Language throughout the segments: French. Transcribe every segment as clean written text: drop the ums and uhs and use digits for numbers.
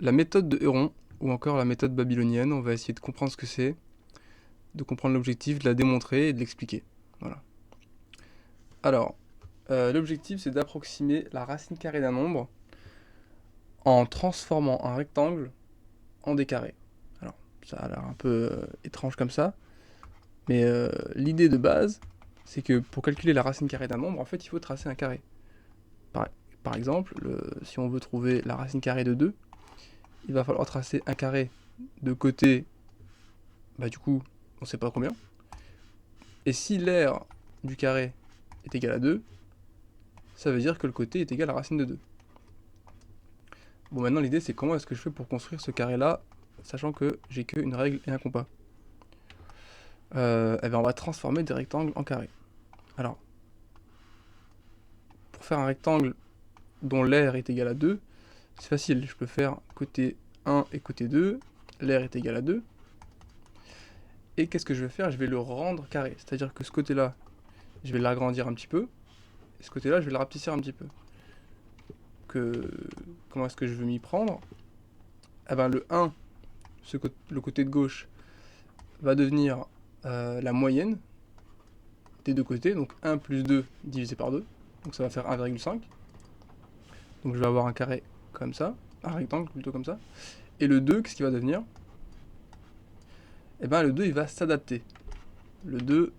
la méthode de Héron, ou encore la méthode babylonienne. On va essayer de comprendre ce que c'est, de comprendre l'objectif, de la démontrer et de l'expliquer. Voilà. Alors, l'objectif c'est d'approximer la racine carrée d'un nombre en transformant un rectangle en des carrés. Alors, ça a l'air un peu étrange comme ça, mais l'idée de base, c'est que pour calculer la racine carrée d'un nombre, en fait, il faut tracer un carré. Par exemple, si on veut trouver la racine carrée de 2, il va falloir tracer un carré de côté, du coup, on sait pas combien. Et si l'aire du carré est égal à 2, ça veut dire que le côté est égal à la racine de 2. Bon, maintenant l'idée c'est comment est-ce que je fais pour construire ce carré là, sachant que j'ai qu'une règle et un compas. On va transformer des rectangles en carrés. Alors, pour faire un rectangle dont l'aire est égal à 2, c'est facile, je peux faire côté 1 et côté 2, l'aire est égal à 2. Et qu'est-ce que je vais faire? Je vais le rendre carré, c'est-à-dire que ce côté-là, je vais l'agrandir un petit peu, et ce côté-là, je vais le rapetisser un petit peu. Comment est-ce que je veux m'y prendre? Le 1, le côté de gauche, va devenir la moyenne des deux côtés, donc 1 plus 2 divisé par 2, donc ça va faire 1,5. Donc je vais avoir un carré comme ça, un rectangle plutôt comme ça. Et le 2, qu'est-ce qu'il va devenir? Le 2 il va s'adapter. Le 2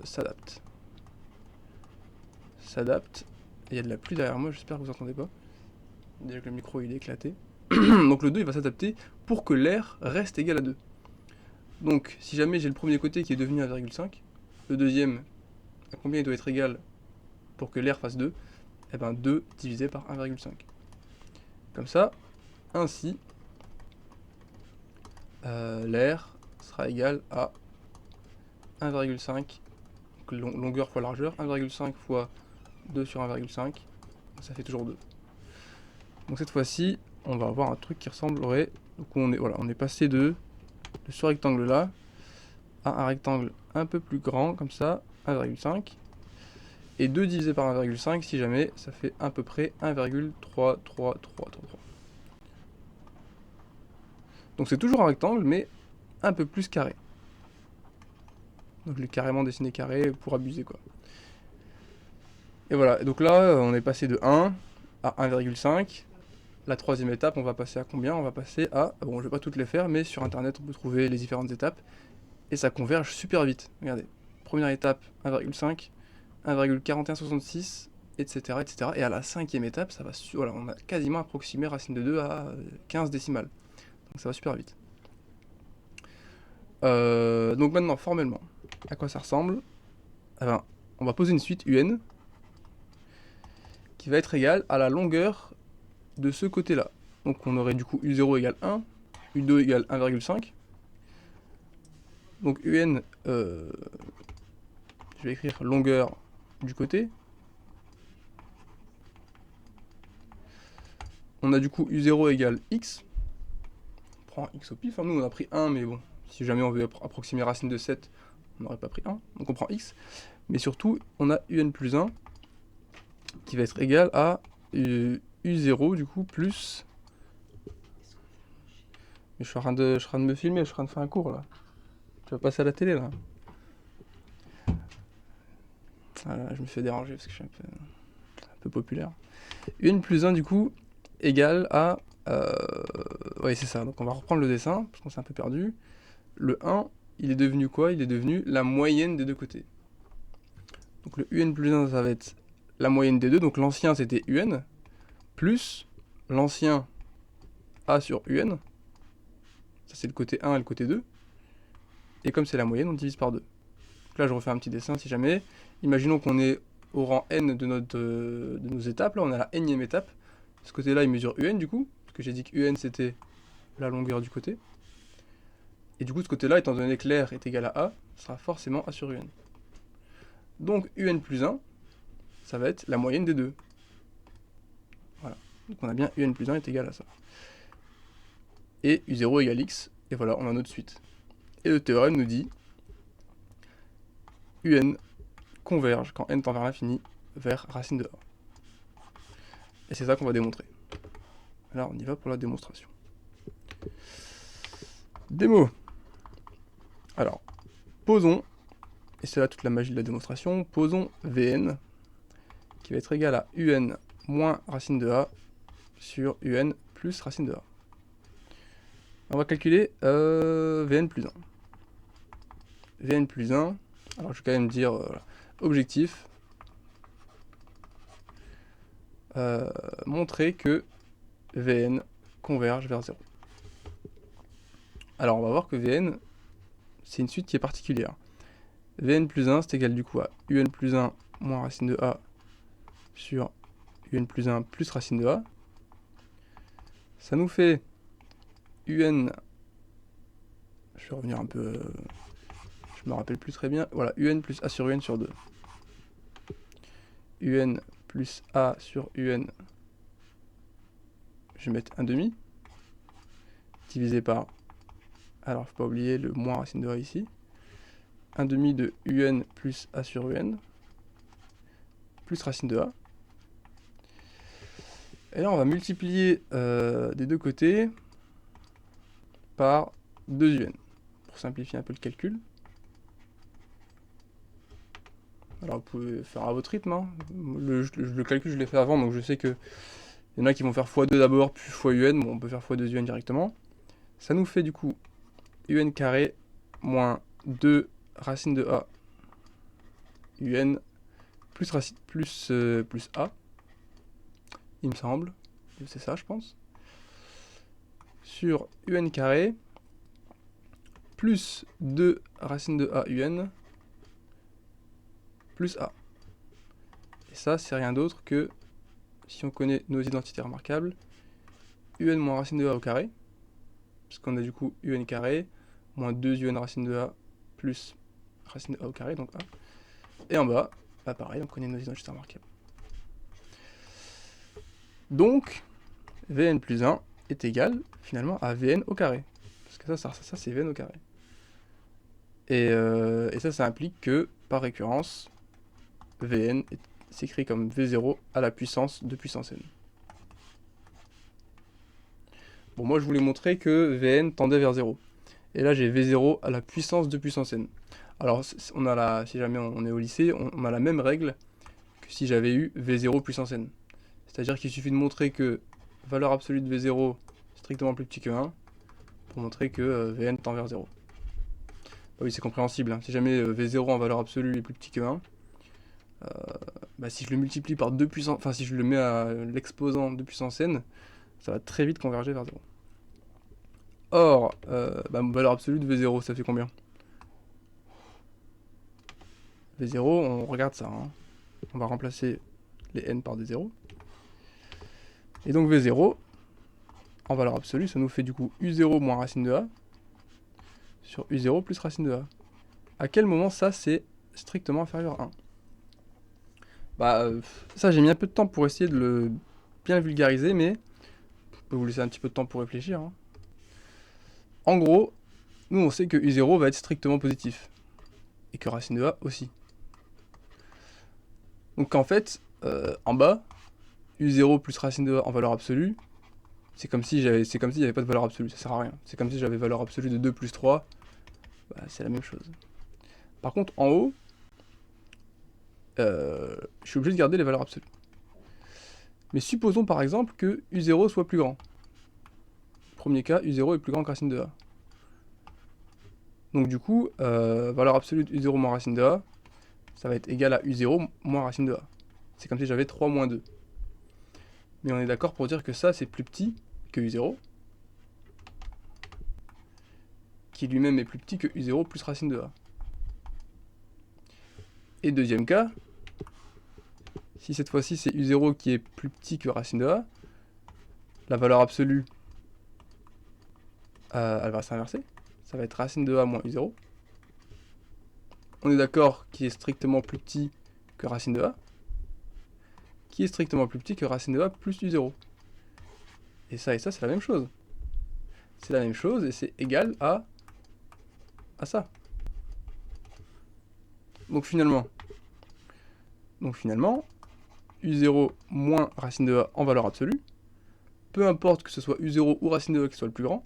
s'adapte. S'adapte. Il y a de la pluie derrière moi, j'espère que vous entendez pas. Déjà que le micro il est éclaté. Donc le 2 il va s'adapter pour que l'aire reste égal à 2. Donc si jamais j'ai le premier côté qui est devenu 1,5, le deuxième, à combien il doit être égal pour que l'aire fasse 2? 2 divisé par 1,5. Comme ça, ainsi, l'aire sera égal à 1,5, longueur fois largeur, 1,5 fois 2 sur 1,5, ça fait toujours 2. Donc cette fois-ci, on va avoir un truc qui ressemblerait, donc on est passé de ce rectangle là à un rectangle un peu plus grand, comme ça, 1,5. Et 2 divisé par 1,5, si jamais, ça fait à peu près 1,3333. Donc c'est toujours un rectangle, mais un peu plus carré. Donc je l'ai carrément dessiné carré pour abuser, quoi. Et voilà, donc là, on est passé de 1 à 1,5. La troisième étape, on va passer à combien? On va passer à... Bon, je vais pas toutes les faire, mais sur internet, on peut trouver les différentes étapes. Et ça converge super vite. Regardez, première étape, 1,5, 1,4166, etc., etc. Et à la cinquième étape, ça va voilà, on a quasiment approximé racine de 2 à 15 décimales. Donc ça va super vite. Donc maintenant, formellement, à quoi ça ressemble? On va poser une suite UN qui va être égale à la longueur de ce côté-là. Donc on aurait du coup U0 égale 1, U2 égale 1,5. Donc UN, je vais écrire longueur du côté. On a du coup U0 égale X. On prend X au pif, hein. Nous on a pris 1, mais bon, si jamais on veut approximer racine de 7, on n'aurait pas pris 1. Donc on prend X. Mais surtout, on a UN plus 1 qui va être égal à U0 du coup plus... Mais je suis en train de me filmer, je suis en train de faire un cours là. Tu vas passer à la télé là. Voilà, je me fais déranger parce que je suis un peu populaire. UN plus 1 du coup égale à... ouais c'est ça, donc on va reprendre le dessin parce qu'on s'est un peu perdu. Le 1, il est devenu quoi? Il est devenu la moyenne des deux côtés. Donc le UN plus 1 ça va être la moyenne des deux, donc l'ancien c'était UN, plus l'ancien A sur UN, ça c'est le côté 1 et le côté 2, et comme c'est la moyenne on divise par 2. Donc là je refais un petit dessin si jamais, imaginons qu'on est au rang n de nos étapes, là on a la nème étape, ce côté là il mesure UN du coup, parce que j'ai dit que UN c'était la longueur du côté, et du coup ce côté là étant donné que l'air est égal à A, sera forcément A sur UN. Donc UN plus 1, ça va être la moyenne des deux. Voilà. Donc on a bien UN plus 1 est égal à ça. Et U0 égale X, et voilà, on a notre suite. Et le théorème nous dit UN converge quand n tend vers l'infini vers racine de A. Et c'est ça qu'on va démontrer. Là, on y va pour la démonstration. Démo. Alors, posons, et c'est là toute la magie de la démonstration, posons Vn, qui va être égal à un moins racine de a sur un plus racine de a. On va calculer Vn plus 1. Vn plus 1, alors je vais quand même dire voilà, objectif, montrer que Vn converge vers 0. Alors on va voir que Vn, c'est une suite qui est particulière. Vn plus 1, c'est égal du coup à un plus 1 moins racine de a sur un plus 1 plus racine de a. Ça nous fait un, je vais revenir un peu, je me rappelle plus très bien, voilà, un plus a sur un sur 2. Un plus a sur un, je vais mettre 1 demi, divisé par, alors faut pas oublier le moins racine de a ici, 1 demi de un plus a sur un, plus racine de a. Et là on va multiplier des deux côtés par 2 un, pour simplifier un peu le calcul. Alors vous pouvez faire à votre rythme, hein. Le calcul je l'ai fait avant, donc je sais que il y en a qui vont faire x2 d'abord, puis x un, bon on peut faire x2 un directement. Ça nous fait du coup un carré moins 2 racine de a un plus racine plus a, il me semble, c'est ça je pense, sur un carré plus 2 racine de a un plus a. Et ça c'est rien d'autre que, si on connaît nos identités remarquables, un moins racine de a au carré, puisqu'on a du coup un carré moins 2 un racine de a plus racine de a au carré, donc a. Et en bas, bah pareil, on connaît nos identités remarquables. Donc, Vn plus 1 est égal finalement à Vn au carré. Parce que ça c'est Vn au carré. Et ça implique que, par récurrence, Vn s'écrit comme V0 à la puissance de puissance n. Bon, moi je voulais montrer que Vn tendait vers 0. Et là j'ai V0 à la puissance de puissance n. Alors, on a si jamais on est au lycée, on a la même règle que si j'avais eu V0 puissance n. C'est-à-dire qu'il suffit de montrer que valeur absolue de V0 strictement plus petit que 1 pour montrer que Vn tend vers 0. Bah oui, c'est compréhensible, hein. Si jamais V0 en valeur absolue est plus petit que 1, bah si je le multiplie par 2 puissance, enfin si je le mets à l'exposant 2 puissance n, ça va très vite converger vers 0. Or, bah, valeur absolue de V0, ça fait combien? V0, on regarde ça, hein. On va remplacer les n par des 0. Et donc V0, en valeur absolue, ça nous fait du coup U0 moins racine de A sur U0 plus racine de A. À quel moment ça c'est strictement inférieur à 1? Bah ça j'ai mis un peu de temps pour essayer de le bien vulgariser, mais je peux vous laisser un petit peu de temps pour réfléchir, hein. En gros, nous on sait que U0 va être strictement positif, et que racine de A aussi. Donc en fait, en bas, U0 plus racine de A en valeur absolue, c'est comme s'il n'y avait pas de valeur absolue, ça sert à rien. C'est comme si j'avais valeur absolue de 2 plus 3, bah, c'est la même chose. Par contre, en haut, je suis obligé de garder les valeurs absolues. Mais supposons par exemple que U0 soit plus grand. Premier cas, U0 est plus grand que racine de A. Donc du coup, valeur absolue de U0 moins racine de A, ça va être égal à U0 moins racine de A. C'est comme si j'avais 3 moins 2. Mais on est d'accord pour dire que ça, c'est plus petit que U0, qui lui-même est plus petit que U0 plus racine de A. Et deuxième cas, si cette fois-ci c'est U0 qui est plus petit que racine de A, la valeur absolue, elle va s'inverser. Ça va être racine de A moins U0. On est d'accord qu'il est strictement plus petit que racine de A, qui est strictement plus petit que racine de A plus U0. Et ça c'est la même chose. C'est la même chose et c'est égal à ça. Donc finalement, U0 moins racine de A en valeur absolue, peu importe que ce soit u0 ou racine de a qui soit le plus grand,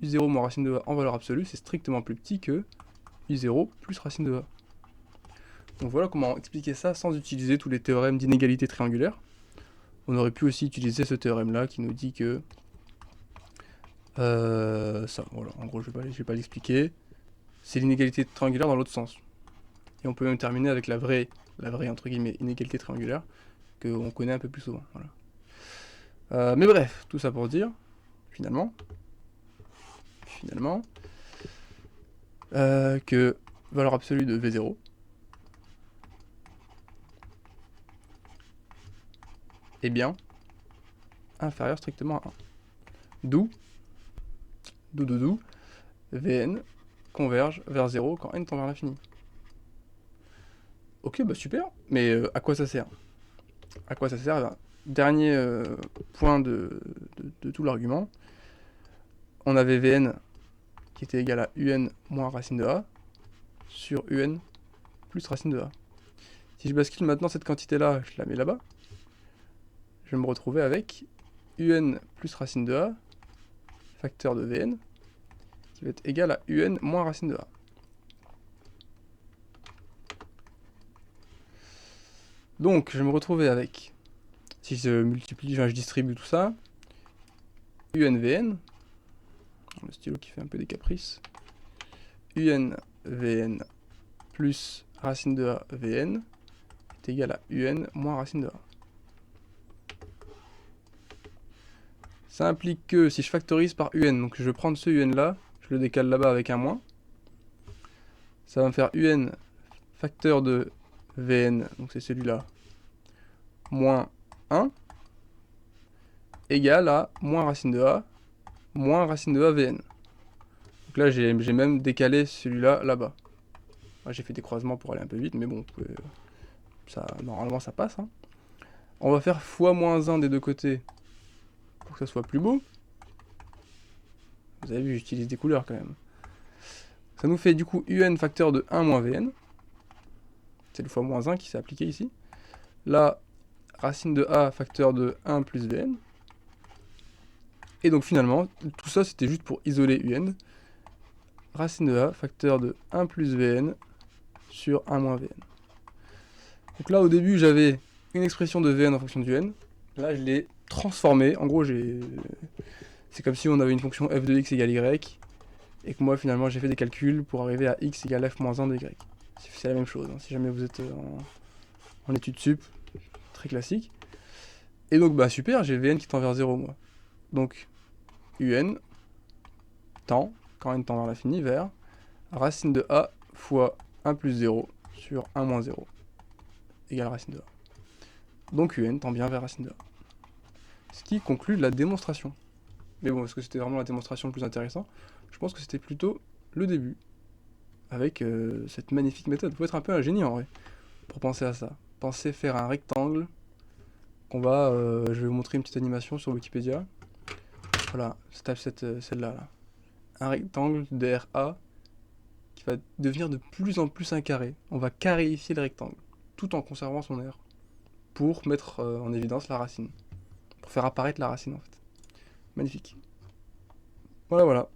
u0 moins racine de a en valeur absolue, c'est strictement plus petit que u0 plus racine de a. Donc voilà comment expliquer ça sans utiliser tous les théorèmes d'inégalité triangulaire. On aurait pu aussi utiliser ce théorème-là qui nous dit que... ça, voilà, en gros je vais pas l'expliquer. C'est l'inégalité triangulaire dans l'autre sens. Et on peut même terminer avec la vraie entre guillemets inégalité triangulaire, qu'on connaît un peu plus souvent. Voilà. Mais bref, tout ça pour dire, finalement, que valeur absolue de V0 est bien inférieur strictement à 1. D'où Vn converge vers 0 quand n tend vers l'infini. Ok, bah super, mais à quoi ça sert? À quoi ça sert? Ben, dernier point de tout l'argument. On avait Vn qui était égal à un moins racine de a sur un plus racine de a. Si je bascule maintenant cette quantité-là, je la mets là-bas, je vais me retrouver avec un plus racine de a, facteur de Vn, qui va être égal à un moins racine de a. Donc, je vais me retrouver avec, si je multiplie, je distribue tout ça, unvn, le stylo qui fait un peu des caprices, unvn plus racine de a vn est égal à un moins racine de a. Ça implique que si je factorise par un, donc je vais prendre ce un là, je le décale là-bas avec un moins, ça va me faire un facteur de vn, donc c'est celui-là, moins 1, égale à moins racine de a vn. Donc là j'ai même décalé celui-là là-bas. J'ai fait des croisements pour aller un peu vite, mais bon, ça, normalement ça passe. Hein. On va faire fois moins 1 des deux côtés pour que ça soit plus beau. Vous avez vu, j'utilise des couleurs quand même. Ça nous fait du coup un facteur de 1 moins vn. C'est le fois moins 1 qui s'est appliqué ici. Là, racine de a facteur de 1 plus vn. Et donc finalement, tout ça c'était juste pour isoler un. Racine de a facteur de 1 plus vn sur 1 moins vn. Donc là au début j'avais une expression de vn en fonction du n. Là je l'ai transformé. En gros c'est comme si on avait une fonction f de x égale y. Et que moi finalement j'ai fait des calculs pour arriver à x égale f moins 1 de y. C'est la même chose, hein, si jamais vous êtes en études sup, très classique. Et donc bah super, j'ai Vn qui tend vers 0 moi. Donc Un tend, quand n tend vers l'infini, vers racine de a fois 1 plus 0 sur 1 moins 0 égale racine de a. Donc Un tend bien vers racine de a. Ce qui conclut la démonstration. Mais bon, est-ce que c'était vraiment la démonstration le plus intéressant? Je pense que c'était plutôt le début. Avec cette magnifique méthode. Il faut être un peu un génie en vrai pour penser à ça. Penser faire un rectangle qu'on va... je vais vous montrer une petite animation sur Wikipédia. Voilà, je tape celle-là. Là. Un rectangle DRA qui va devenir de plus en plus un carré. On va carréifier le rectangle tout en conservant son aire pour mettre en évidence la racine. Pour faire apparaître la racine en fait. Magnifique. Voilà.